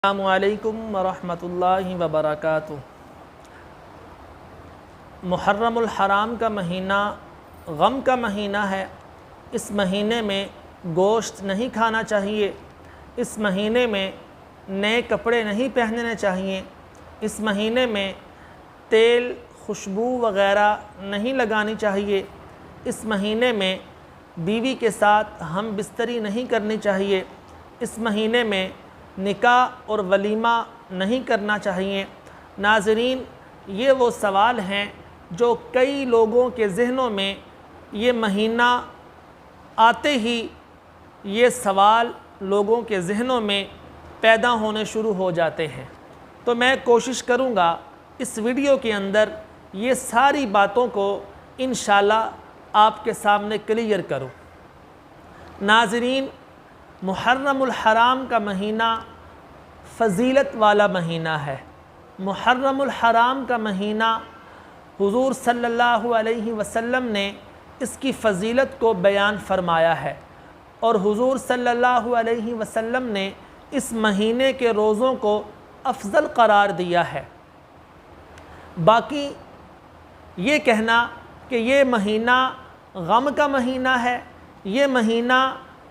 السلام علیکم ورحمۃ اللہ وبرکاتہ۔ محرم الحرام کا مہینہ غم کا مہینہ ہے۔ اس مہینے میں گوشت نہیں کھانا چاہیے، اس مہینے میں نئے کپڑے نہیں پہننے چاہیے، اس مہینے میں تیل خوشبو وغیرہ نہیں لگانی چاہیے، اس مہینے میں بیوی کے ساتھ ہم بستری نہیں کرنی چاہیے، اس مہینے میں نکاح اور ولیمہ نہیں کرنا چاہیے۔ ناظرین، یہ وہ سوال ہیں جو کئی لوگوں کے ذہنوں میں یہ مہینہ آتے ہی یہ سوال لوگوں کے ذہنوں میں پیدا ہونے شروع ہو جاتے ہیں۔ تو میں کوشش کروں گا اس ویڈیو کے اندر یہ ساری باتوں کو انشاءاللہ آپ کے سامنے کلیئر کروں۔ ناظرین، محرم الحرام کا مہینہ فضیلت والا مہینہ ہے۔ محرم الحرام کا مہینہ حضور صلی اللہ علیہ وسلم نے اس کی فضیلت کو بیان فرمایا ہے، اور حضور صلی اللہ علیہ وسلم نے اس مہینے کے روزوں کو افضل قرار دیا ہے۔ باقی یہ کہنا کہ یہ مہینہ غم کا مہینہ ہے، یہ مہینہ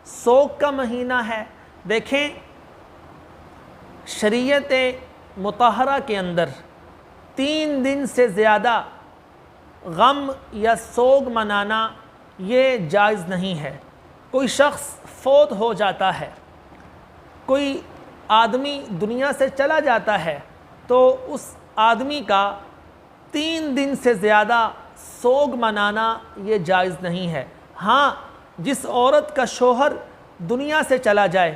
سوگ کا مہینہ ہے، دیکھیں شریعت مطہرہ کے اندر 3 دن سے زیادہ غم یا سوگ منانا یہ جائز نہیں ہے۔ کوئی شخص فوت ہو جاتا ہے، کوئی آدمی دنیا سے چلا جاتا ہے، تو اس آدمی کا 3 دن سے زیادہ سوگ منانا یہ جائز نہیں ہے۔ ہاں، جس عورت کا شوہر دنیا سے چلا جائے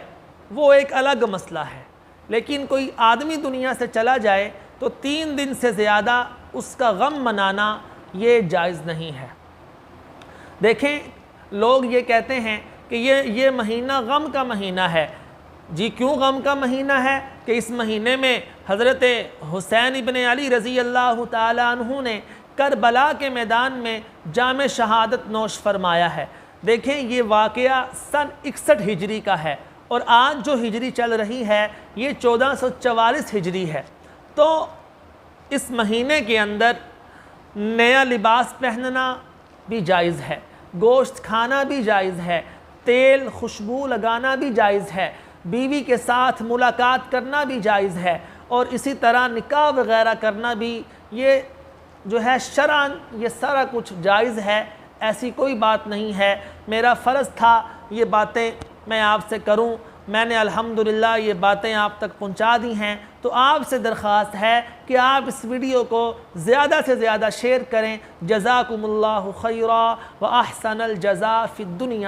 وہ ایک الگ مسئلہ ہے، لیکن کوئی آدمی دنیا سے چلا جائے تو 3 دن سے زیادہ اس کا غم منانا یہ جائز نہیں ہے۔ دیکھیں، لوگ یہ کہتے ہیں کہ یہ مہینہ غم کا مہینہ ہے۔ جی کیوں غم کا مہینہ ہے؟ کہ اس مہینے میں حضرت حسین ابن علی رضی اللہ تعالیٰ عنہ نے کربلا کے میدان میں جام شہادت نوش فرمایا ہے۔ دیکھیں، یہ واقعہ سن 61 ہجری کا ہے، اور آج جو ہجری چل رہی ہے یہ 1444 ہجری ہے۔ تو اس مہینے کے اندر نیا لباس پہننا بھی جائز ہے، گوشت کھانا بھی جائز ہے، تیل خوشبو لگانا بھی جائز ہے، بیوی کے ساتھ ملاقات کرنا بھی جائز ہے، اور اسی طرح نکاح وغیرہ کرنا بھی یہ جو ہے شرعاً یہ سارا کچھ جائز ہے، ایسی کوئی بات نہیں ہے۔ میرا فرض تھا یہ باتیں میں آپ سے کروں، میں نے الحمدللہ یہ باتیں آپ تک پہنچا دی ہیں۔ تو آپ سے درخواست ہے کہ آپ اس ویڈیو کو زیادہ سے زیادہ شیئر کریں۔ جزاکم اللہ خیرا و احسن الجزاء فی الدنیا۔